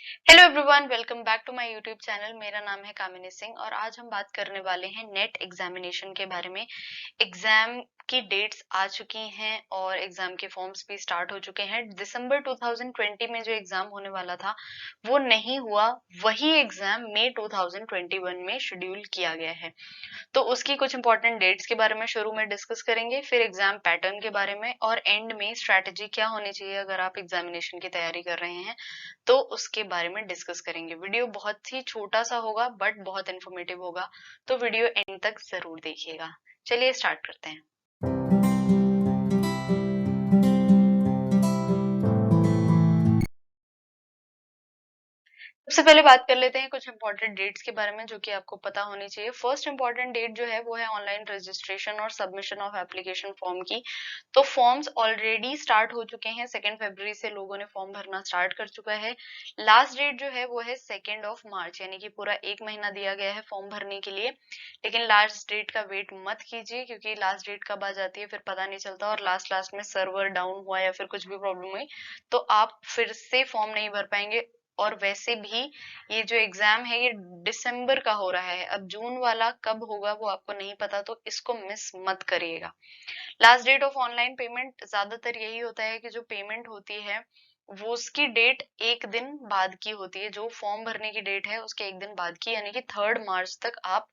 Hello everyone, welcome back to my YouTube channel. मेरा नाम है कामिनी सिंह और आज हम बात करने वाले हैं नेट एग्जामिनेशन के बारे में। एग्जाम की डेट्स आ चुकी हैं और एग्जाम के फॉर्म्स भी स्टार्ट हो चुके हैं। दिसंबर 2020 में जो एग्जाम होने वाला था वो नहीं हुआ, वही एग्जाम मई 2021 में शेड्यूल किया गया है। तो उसकी कुछ इंपॉर्टेंट डेट्स के बारे में शुरू में डिस्कस करेंगे, फिर एग्जाम पैटर्न के बारे में और एंड में स्ट्रैटेजी क्या होनी चाहिए अगर आप एग्जामिनेशन की तैयारी कर रहे हैं तो उसके बारे में डिस्कस करेंगे। वीडियो बहुत ही छोटा सा होगा बट बहुत इंफॉर्मेटिव होगा, तो वीडियो एंड तक जरूर देखिएगा। चलिए स्टार्ट करते हैं। सबसे पहले बात कर लेते हैं कुछ इंपॉर्टेंट डेट्स के बारे में जो कि आपको पता होनी चाहिए। फर्स्ट इंपॉर्टेंट डेट जो है वो है ऑनलाइन रजिस्ट्रेशन और सबमिशन ऑफ एप्लीकेशन फॉर्म की। तो फॉर्म्स ऑलरेडी स्टार्ट हो चुके हैं। 2 फरवरी से लोगों ने फॉर्म भरना स्टार्ट कर चुका है। लास्ट डेट जो है वो है 2 मार्च, यानी कि पूरा 1 महीना दिया गया है फॉर्म भरने के लिए। लेकिन लास्ट डेट का वेट मत कीजिए क्योंकि लास्ट डेट कब आ जाती है फिर पता नहीं चलता और लास्ट लास्ट में सर्वर डाउन हुआ या फिर कुछ भी प्रॉब्लम हुई तो आप फिर से फॉर्म नहीं भर पाएंगे। और वैसे भी ये जो एग्जाम है ये दिसंबर का हो रहा है, अब जून वाला कब होगा वो आपको नहीं पता, तो इसको मिस मत करिएगा। Last date of online payment ज्यादातर यही होता है कि जो पेमेंट होती है वो उसकी डेट एक दिन बाद की होती है। जो फॉर्म भरने की डेट है उसके एक दिन बाद की, यानी कि 3 मार्च तक आप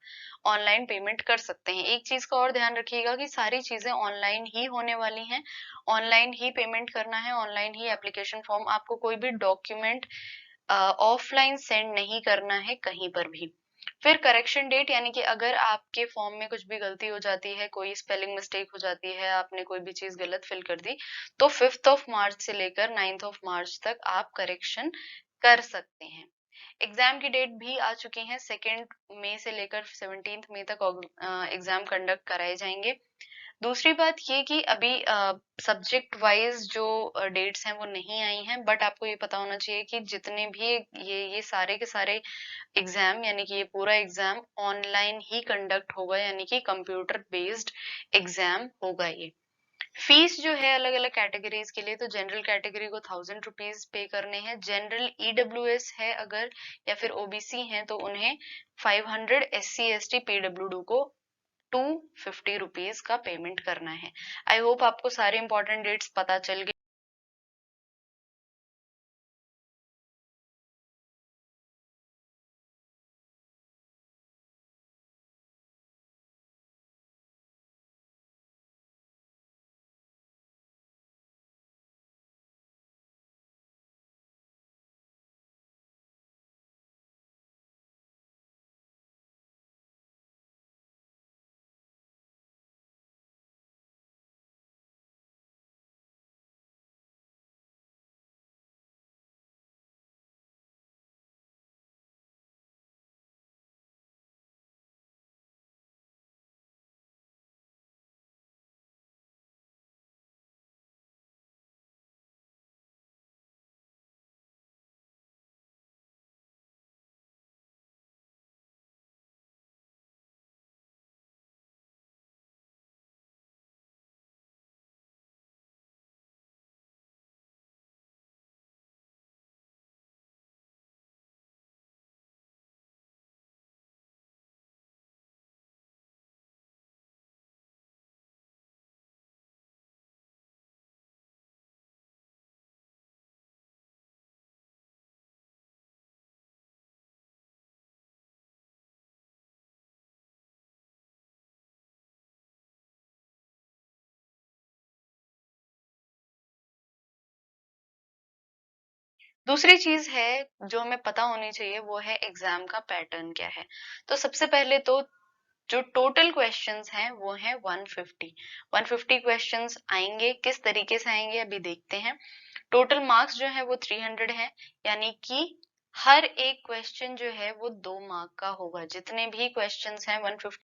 ऑनलाइन पेमेंट कर सकते हैं। एक चीज का और ध्यान रखिएगा कि सारी चीजें ऑनलाइन ही होने वाली हैं, ऑनलाइन ही पेमेंट करना है, ऑनलाइन ही एप्लीकेशन फॉर्म, आपको कोई भी डॉक्यूमेंट ऑफलाइन सेंड नहीं करना है कहीं पर भी। फिर करेक्शन डेट, यानी कि अगर आपके फॉर्म में कुछ भी गलती हो जाती है, कोई स्पेलिंग मिस्टेक हो जाती है, आपने कोई भी चीज गलत फिल कर दी, तो 5 मार्च से लेकर 9 मार्च तक आप करेक्शन कर सकते हैं। एग्जाम की डेट भी आ चुकी है। 2 मई से लेकर 17 मई तक एग्जाम कंडक्ट कराए जाएंगे। दूसरी बात ये कि अभी सब्जेक्ट वाइज जो डेट्स हैं वो नहीं आई हैं, बट आपको ये पता होना चाहिए कि जितने भी ये सारे के सारे एग्जाम, यानी कि ये पूरा एग्जाम ऑनलाइन ही कंडक्ट होगा, यानी कि कंप्यूटर बेस्ड एग्जाम होगा ये। फीस जो है अलग अलग कैटेगरीज के लिए, तो जनरल कैटेगरी को 1000 रुपीज पे करने हैं। जनरल ईडब्ल्यूएस है अगर या फिर ओबीसी हैं तो उन्हें 500, SC ST PWD को 250 रुपीज का पेमेंट करना है। आई होप आपको सारे इंपॉर्टेंट डेट्स पता चल गए। दूसरी चीज है जो हमें पता होनी चाहिए वो है एग्जाम का पैटर्न क्या है। तो सबसे पहले तो जो टोटल क्वेश्चंस हैं वो है 150 क्वेश्चंस आएंगे। किस तरीके से आएंगे अभी देखते हैं। टोटल मार्क्स जो है वो 300 है, यानी कि हर एक क्वेश्चन जो है वो 2 मार्क का होगा। जितने भी क्वेश्चंस हैं 150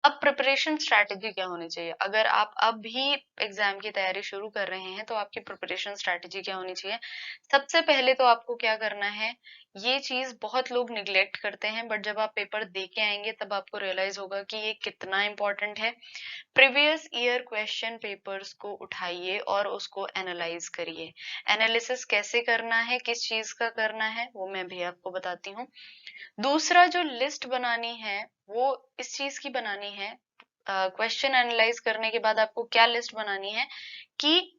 अब प्रिपरेशन स्ट्रैटेजी क्या होनी चाहिए? अगर आप अब भी एग्जाम की तैयारी शुरू कर रहे हैं तो आपकी प्रिपरेशन स्ट्रैटेजी क्या होनी चाहिए? सबसे पहले तो आपको क्या करना है, ये चीज बहुत लोग निग्लेक्ट करते हैं, बट जब आप पेपर दे के आएंगे तब आपको रियलाइज होगा कि ये कितना इंपॉर्टेंट है। प्रीवियस ईयर क्वेश्चन पेपर्स को उठाइए और उसको एनालाइज करिए। एनालिसिस कैसे करना है, किस चीज का करना है, वो मैं भी आपको बताती हूँ। दूसरा जो लिस्ट बनानी है वो इस चीज की बनानी है, क्वेश्चन एनालाइज करने के बाद आपको क्या लिस्ट बनानी है कि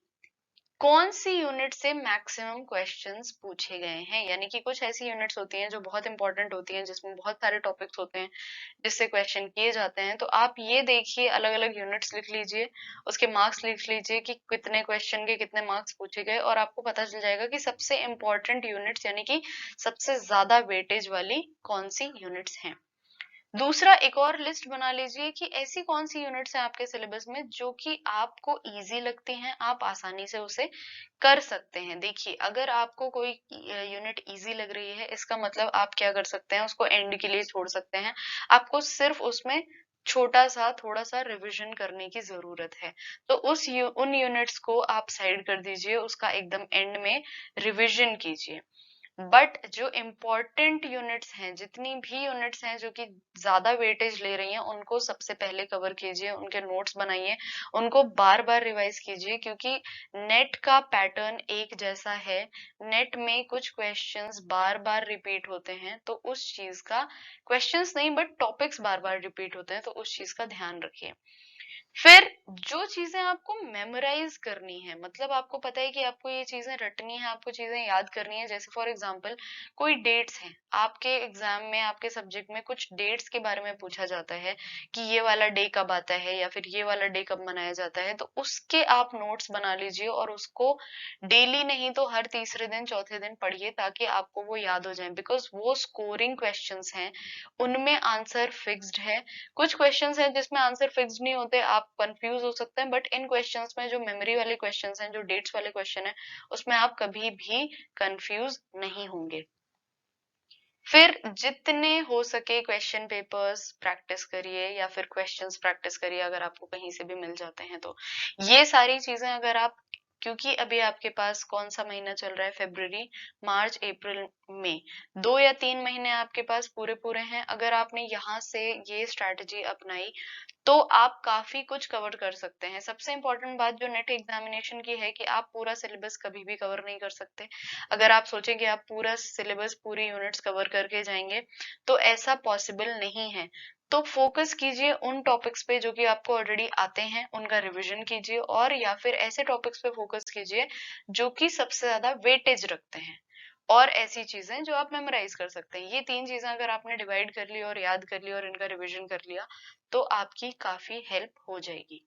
कौन सी यूनिट से मैक्सिमम क्वेश्चंस पूछे गए हैं। यानी कि कुछ ऐसी यूनिट्स होती हैं जो बहुत इंपॉर्टेंट होती हैं, जिसमें बहुत सारे टॉपिक्स होते हैं जिससे क्वेश्चन किए जाते हैं। तो आप ये देखिए, अलग अलग यूनिट्स लिख लीजिए, उसके मार्क्स लिख लीजिए कि कितने क्वेश्चन के कितने मार्क्स पूछे गए, और आपको पता चल जाएगा कि सबसे इंपॉर्टेंट यूनिट्स यानी कि सबसे ज्यादा वेटेज वाली कौन सी यूनिट्स हैं। दूसरा, एक और लिस्ट बना लीजिए कि ऐसी कौन सी यूनिट्स हैं आपके सिलेबस में जो कि आपको इजी लगती हैं, आप आसानी से उसे कर सकते हैं। देखिए, अगर आपको कोई यूनिट इजी लग रही है, इसका मतलब आप क्या कर सकते हैं, उसको एंड के लिए छोड़ सकते हैं। आपको सिर्फ उसमें छोटा सा थोड़ा सा रिवीजन करने की जरूरत है। तो उन यूनिट्स को आप साइड कर दीजिए, उसका एकदम एंड में रिवीजन कीजिए। बट जो इम्पोर्टेंट यूनिट्स हैं, जितनी भी यूनिट्स हैं जो कि ज्यादा वेटेज ले रही हैं, उनको सबसे पहले कवर कीजिए, उनके नोट्स बनाइए, उनको बार बार रिवाइज कीजिए, क्योंकि नेट का पैटर्न एक जैसा है। नेट में कुछ क्वेश्चंस बार बार रिपीट होते हैं, तो उस चीज का, क्वेश्चंस नहीं but topics bar bar repeat होते हैं, तो उस चीज का ध्यान रखिए। फिर जो चीजें आपको मेमोराइज करनी है, मतलब आपको पता है कि आपको ये चीजें रटनी है, आपको चीजें याद करनी है। जैसे फॉर एग्जांपल कोई डेट्स हैं, आपके एग्जाम में आपके सब्जेक्ट में कुछ डेट्स के बारे में पूछा जाता है कि ये वाला डे कब आता है या फिर ये वाला डे कब मनाया जाता है, तो उसके आप नोट्स बना लीजिए और उसको डेली नहीं तो हर तीसरे दिन चौथे दिन पढ़िए, ताकि आपको वो याद हो जाए। बिकॉज वो स्कोरिंग क्वेश्चंस हैं, उनमें आंसर फिक्स्ड है। कुछ क्वेश्चंस हैं जिसमें आंसर फिक्स्ड नहीं होते, आप कंफ्यूज हो सकते हैं, बट इन क्वेश्चंस में जो मेमोरी वाले क्वेश्चंस हैं, जो डेट्स वाले क्वेश्चन हैं, उसमें आप कभी भी कंफ्यूज नहीं होंगे। फिर जितने हो सके क्वेश्चन पेपर्स प्रैक्टिस करिए, या फिर क्वेश्चंस प्रैक्टिस करिए अगर आपको कहीं से भी मिल जाते हैं तो। ये सारी चीजें अगर आप, क्योंकि अभी आपके पास कौन सा महीना चल रहा है, फरवरी, मार्च, अप्रैल, मई, 2 या 3 महीने आपके पास पूरे पूरे हैं। अगर आपने यहाँ से ये स्ट्रैटेजी अपनाई तो आप काफी कुछ कवर कर सकते हैं। सबसे इंपॉर्टेंट बात जो नेट एग्जामिनेशन की है कि आप पूरा सिलेबस कभी भी कवर नहीं कर सकते। अगर आप सोचें कि आप पूरा सिलेबस, पूरी यूनिट्स कवर करके जाएंगे, तो ऐसा पॉसिबल नहीं है। तो फोकस कीजिए उन टॉपिक्स पे जो कि आपको ऑलरेडी आते हैं, उनका रिवीजन कीजिए, और या फिर ऐसे टॉपिक्स पे फोकस कीजिए जो कि सबसे ज्यादा वेटेज रखते हैं, और ऐसी चीजें जो आप मेमोराइज कर सकते हैं। ये 3 चीजें अगर आपने डिवाइड कर ली और याद कर ली और इनका रिवीजन कर लिया, तो आपकी काफी हेल्प हो जाएगी।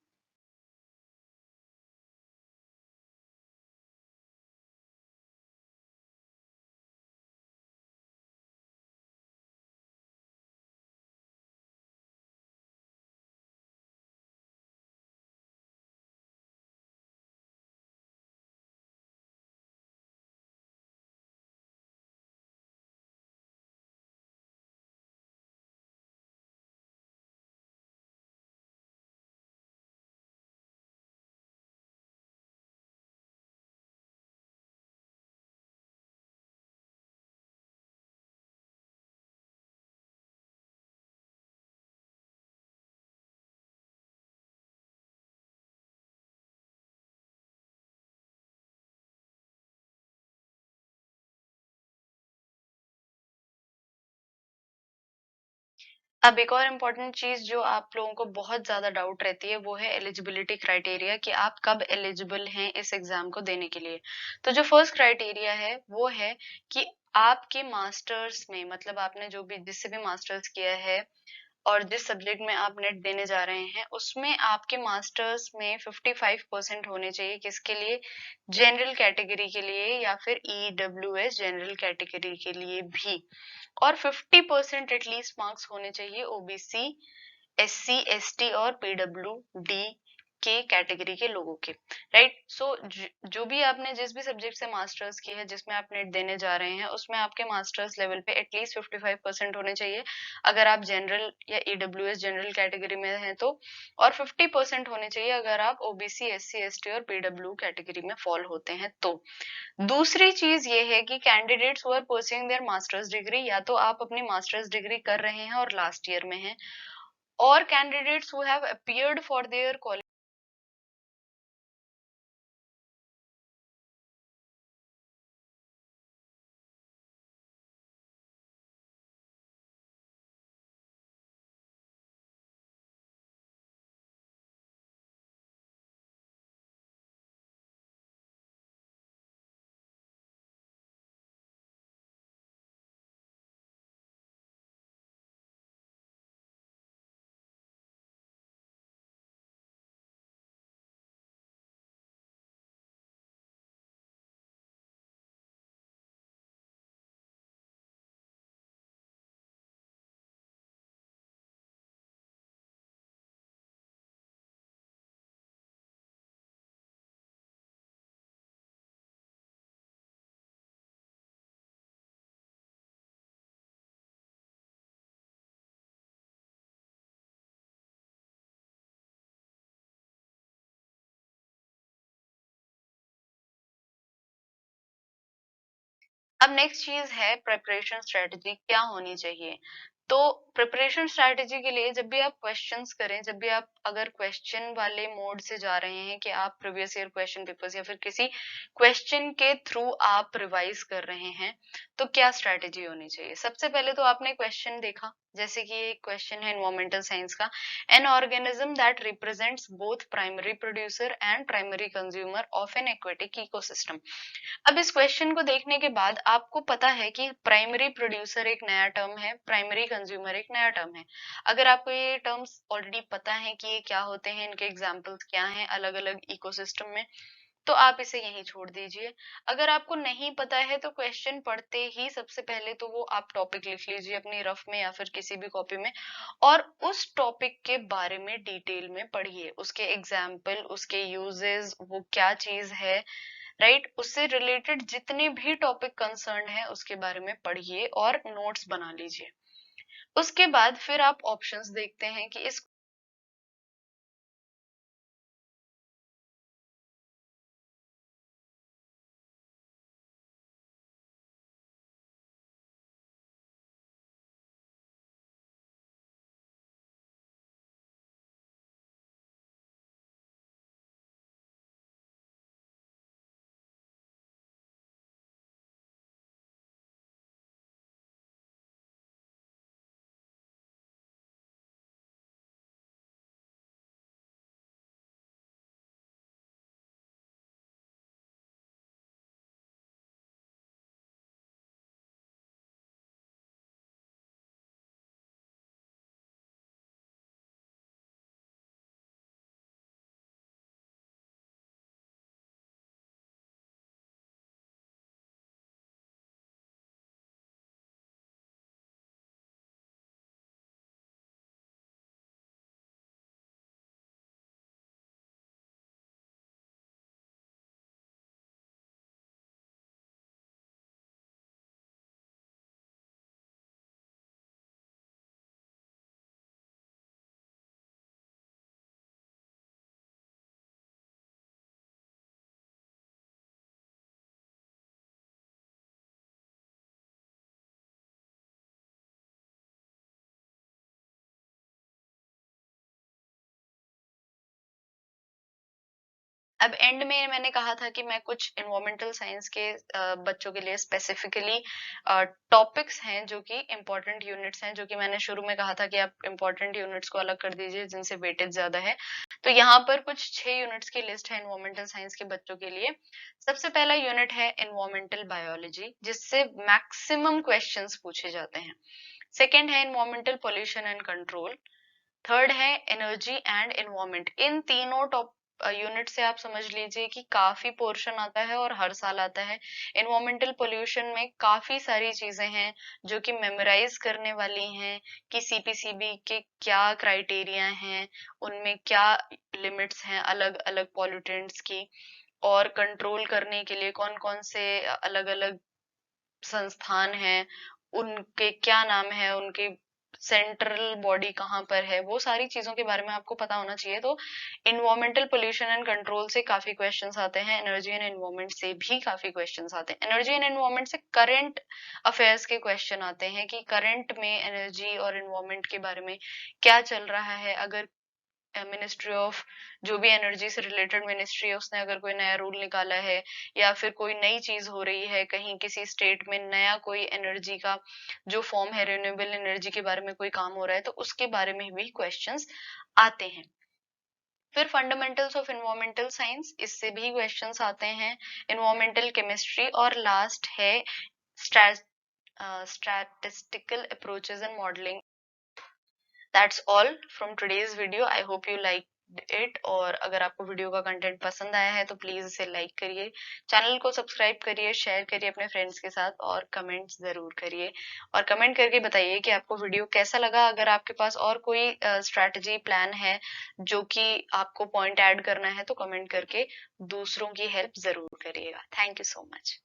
अब एक और इम्पोर्टेंट चीज जो आप लोगों को बहुत ज्यादा डाउट रहती है, वो है एलिजिबिलिटी क्राइटेरिया, कि आप कब एलिजिबल हैं इस एग्जाम को देने के लिए। तो जो फर्स्ट क्राइटेरिया है वो है कि आपके मास्टर्स में, मतलब आपने जो भी, जिससे भी मास्टर्स किया है और जिस सब्जेक्ट में आप नेट देने जा रहे हैं, उसमें आपके मास्टर्स में 55% होने चाहिए। किसके लिए? जनरल कैटेगरी के लिए, या फिर ईडब्ल्यूएस जनरल कैटेगरी के लिए भी। और 50% एटलीस्ट मार्क्स होने चाहिए ओबीसी, एससी, एसटी और पीडब्ल्यू डी के कैटेगरी के लोगों के, राइट। सो जो भी आपने जिस भी सब्जेक्ट से मास्टर्स की है, जिसमें आप नेट देने जा रहे हैं, उसमें आपके मास्टर्स लेवल पे एटलीस्ट 55% होने चाहिए अगर आप जनरल या ईडब्ल्यूएस जनरल कैटेगरी में हैं तो, और 50% होने चाहिए अगर आप ओबीसी, एससी, एसटी और पीडब्ल्यू कैटेगरी में फॉल होते हैं तो। दूसरी चीज ये है कि candidates who are pursuing their masters degree, या तो आप अपनी मास्टर्स डिग्री कर रहे हैं और लास्ट ईयर में हैं, और candidates who have appeared for their अब नेक्स्ट चीज है प्रिपरेशन स्ट्रेटजी क्या होनी चाहिए। तो प्रिपरेशन स्ट्रेटजी के लिए जब भी आप क्वेश्चंस करें, जब भी आप अगर क्वेश्चन वाले मोड से जा रहे हैं कि आप प्रीवियस ईयर क्वेश्चन पेपर्स या फिर किसी क्वेश्चन के थ्रू आप रिवाइज कर रहे हैं, तो क्या स्ट्रेटजी होनी चाहिए। सबसे पहले तो आपने क्वेश्चन देखा, जैसे कि एक क्वेश्चन है एनवायरमेंटल साइंस का, an organism that represents both primary producer and primary consumer of N aquatic ecosystem. अब इस क्वेश्चन को देखने के बाद आपको पता है कि प्राइमरी प्रोड्यूसर एक नया टर्म है, प्राइमरी कंज्यूमर एक नया टर्म है। अगर आपको ये टर्म्स ऑलरेडी पता है कि ये क्या होते हैं, इनके एग्जांपल्स क्या हैं अलग अलग इकोसिस्टम में, तो आप इसे यहीं छोड़ दीजिए। अगर आपको नहीं पता है तो क्वेश्चन पढ़ते ही सबसे पहले तो वो आप टॉपिक लिख लीजिए अपनी रफ में या फिर किसी भी कॉपी में, और उस टॉपिक के बारे में डिटेल में पढ़िए, उसके एग्जाम्पल, उसके यूजेस, वो क्या चीज है, राइट। उससे रिलेटेड जितने भी टॉपिक कंसर्न है उसके बारे में पढ़िए और नोट्स बना लीजिए। उसके बाद फिर आप ऑप्शंस देखते हैं कि इस अब एंड में मैंने कहा था कि मैं कुछ एनवायरमेंटल साइंस के बच्चों के लिए स्पेसिफिकली टॉपिक्स हैं जो कि इम्पोर्टेंट यूनिट्स हैं, जो कि मैंने शुरू में कहा था कि आप इम्पोर्टेंट यूनिट्स को अलग कर दीजिए जिनसे वेटेज ज्यादा है। तो यहाँ पर कुछ 6 यूनिट्स की लिस्ट है एनवायरमेंटल साइंस के बच्चों के लिए। सबसे पहला यूनिट है एनवायरमेंटल बायोलॉजी, जिससे मैक्सिमम क्वेश्चंस पूछे जाते हैं। सेकेंड है environmental pollution and control. Third है एनर्जी एंड एनवायरमेंट। इन तीनों यूनिट से आप समझ लीजिए कि काफी पोर्शन आता है और हर साल आता है। इन्वायरमेंटल पोल्यूशन में काफी सारी चीजें हैं जो कि मेमोराइज करने वाली हैं कि सीपीसीबी के क्या क्राइटेरिया हैं, उनमें क्या लिमिट्स हैं अलग अलग पॉल्यूटेंट्स की, और कंट्रोल करने के लिए कौन कौन से अलग अलग संस्थान हैं, उनके क्या नाम है, उनके सेंट्रल बॉडी कहाँ पर है, वो सारी चीजों के बारे में आपको पता होना चाहिए। तो इन्वायरमेंटल पोल्यूशन एंड कंट्रोल से काफी क्वेश्चंस आते हैं, एनर्जी एंड एनवायरमेंट से भी काफी क्वेश्चंस आते हैं। एनर्जी एंड एनवायरमेंट से करंट अफेयर्स के क्वेश्चन आते हैं कि करंट में एनर्जी और एनवायरमेंट के बारे में क्या चल रहा है। अगर मिनिस्ट्री ऑफ, जो भी एनर्जी से रिलेटेड मिनिस्ट्री है, उसने अगर कोई नया रूल निकाला है या फिर कोई नई चीज हो रही है कहीं किसी स्टेट में, नया कोई एनर्जी का जो फॉर्म है, रिन्यूएबल एनर्जी के बारे में कोई काम हो रहा है, तो उसके बारे में भी क्वेश्चंस आते हैं। फिर फंडामेंटल्स ऑफ एनवायरमेंटल साइंस, इससे भी क्वेश्चंस आते हैं। एनवायरमेंटल केमिस्ट्री, और लास्ट है statistical approaches and modeling. That's all from today's video. I hope you liked it. और अगर आपको वीडियो का कंटेंट पसंद आया है तो प्लीज इसे लाइक करिए, चैनल को सब्सक्राइब करिए, शेयर करिए अपने फ्रेंड्स के साथ, और कमेंट्स जरूर करिए। और कमेंट करके बताइए कि आपको वीडियो कैसा लगा। अगर आपके पास और कोई स्ट्रैटेजी प्लान है जो कि आपको पॉइंट ऐड करना है तो कमेंट करके दूसरों की हेल्प जरूर करिएगा। Thank you so much.